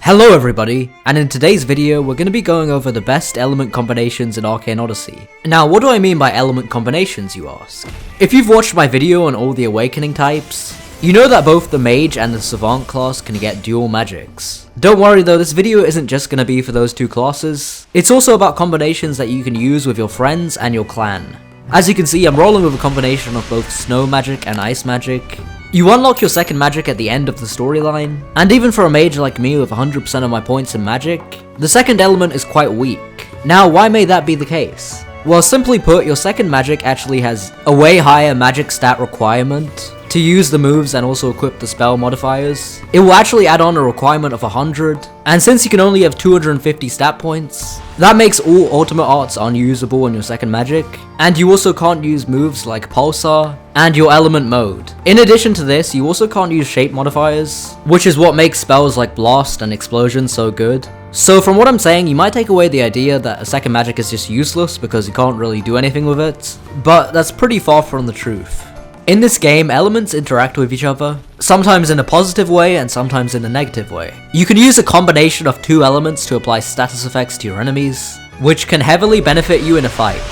Hello everybody, and in today's video we're going to be going over the best element combinations in Arcane Odyssey. Now what do I mean by element combinations, you ask? If you've watched my video on all the awakening types, you know that both the mage and the savant class can get dual magics. Don't worry though, this video isn't just going to be for those two classes, it's also about combinations that you can use with your friends and your clan. As you can see, I'm rolling with a combination of both snow magic and ice magic. You unlock your second magic at the end of the storyline, and even for a mage like me with 100% of my points in magic, the second element is quite weak. Now why may that be the case? Well, simply put, your second magic actually has a way higher magic stat requirement to use the moves and also equip the spell modifiers. It will actually add on a requirement of 100, and since you can only have 250 stat points, that makes all ultimate arts unusable on your second magic, and you also can't use moves like Pulsar and your element mode. In addition to this, you also can't use shape modifiers, which is what makes spells like Blast and Explosion so good. So from what I'm saying, you might take away the idea that a second magic is just useless because you can't really do anything with it, but that's pretty far from the truth. In this game, elements interact with each other, sometimes in a positive way and sometimes in a negative way. You can use a combination of two elements to apply status effects to your enemies, which can heavily benefit you in a fight.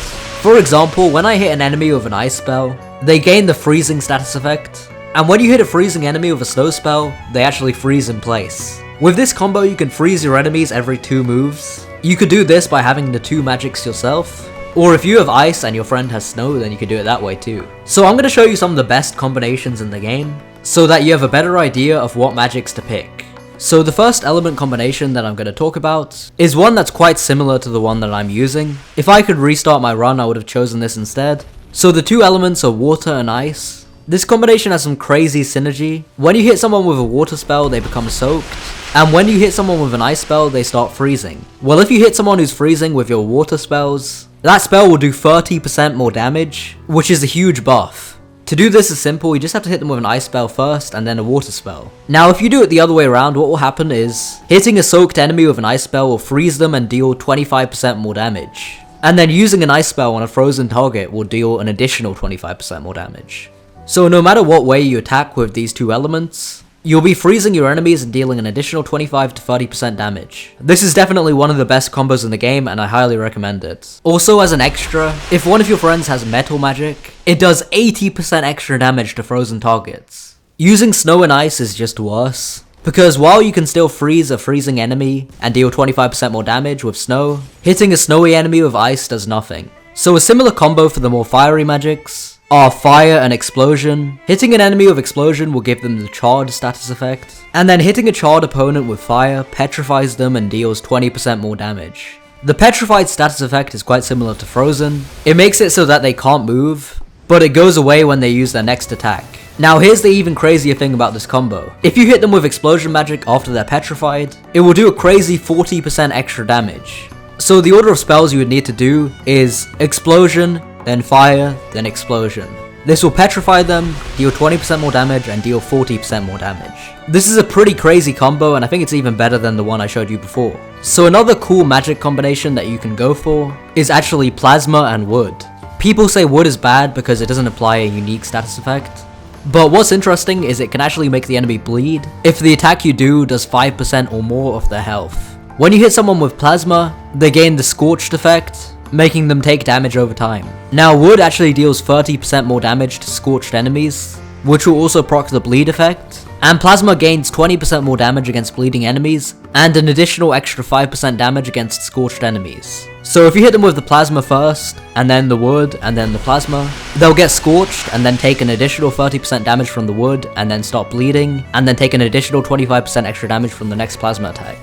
For example, when I hit an enemy with an ice spell, they gain the freezing status effect, and when you hit a freezing enemy with a snow spell, they actually freeze in place. With this combo, you can freeze your enemies every 2 moves. You could do this by having the 2 magics yourself, or if you have ice and your friend has snow, then you can do it that way too. So I'm going to show you some of the best combinations in the game, so that you have a better idea of what magics to pick. So the first element combination that I'm going to talk about is one that's quite similar to the one that I'm using. If I could restart my run, I would have chosen this instead. So the 2 elements are water and ice. This combination has some crazy synergy. When you hit someone with a water spell, they become soaked, and when you hit someone with an ice spell, they start freezing. Well, if you hit someone who's freezing with your water spells, that spell will do 30% more damage, which is a huge buff. To do this is simple, you just have to hit them with an ice spell first and then a water spell. Now if you do it the other way around, what will happen is, hitting a soaked enemy with an ice spell will freeze them and deal 25% more damage. And then using an ice spell on a frozen target will deal an additional 25% more damage. So no matter what way you attack with these 2 elements, you'll be freezing your enemies and dealing an additional 25 to 30% damage. This is definitely one of the best combos in the game and I highly recommend it. Also as an extra, if one of your friends has metal magic, it does 80% extra damage to frozen targets. Using snow and ice is just worse, because while you can still freeze a freezing enemy and deal 25% more damage with snow, hitting a snowy enemy with ice does nothing. So a similar combo for the more fiery magics are fire and explosion. Hitting an enemy with explosion will give them the charred status effect, and then hitting a charred opponent with fire petrifies them and deals 20% more damage. The petrified status effect is quite similar to frozen. It makes it so that they can't move, but it goes away when they use their next attack. Now here's the even crazier thing about this combo. If you hit them with explosion magic after they're petrified, it will do a crazy 40% extra damage. So the order of spells you would need to do is explosion, then fire, then explosion. This will petrify them, deal 20% more damage, and deal 40% more damage. This is a pretty crazy combo, and I think it's even better than the one I showed you before. So another cool magic combination that you can go for is actually plasma and wood. People say wood is bad because it doesn't apply a unique status effect, but what's interesting is it can actually make the enemy bleed if the attack you do does 5% or more of their health. When you hit someone with plasma, they gain the scorched effect, making them take damage over time. Now wood actually deals 30% more damage to scorched enemies, which will also proc the bleed effect, and plasma gains 20% more damage against bleeding enemies, and an additional extra 5% damage against scorched enemies. So if you hit them with the plasma first, and then the wood, and then the plasma, they'll get scorched, and then take an additional 30% damage from the wood, and then stop bleeding, and then take an additional 25% extra damage from the next plasma attack.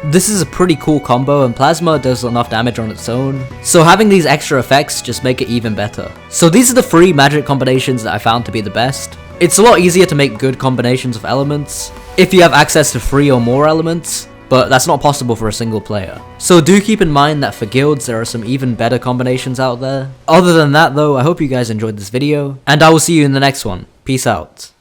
This is a pretty cool combo, and plasma does enough damage on its own, so having these extra effects just make it even better. So these are the 3 magic combinations that I found to be the best. It's a lot easier to make good combinations of elements if you have access to 3 or more elements, but that's not possible for a single player. So do keep in mind that for guilds there are some even better combinations out there. Other than that though, I hope you guys enjoyed this video, and I will see you in the next one. Peace out.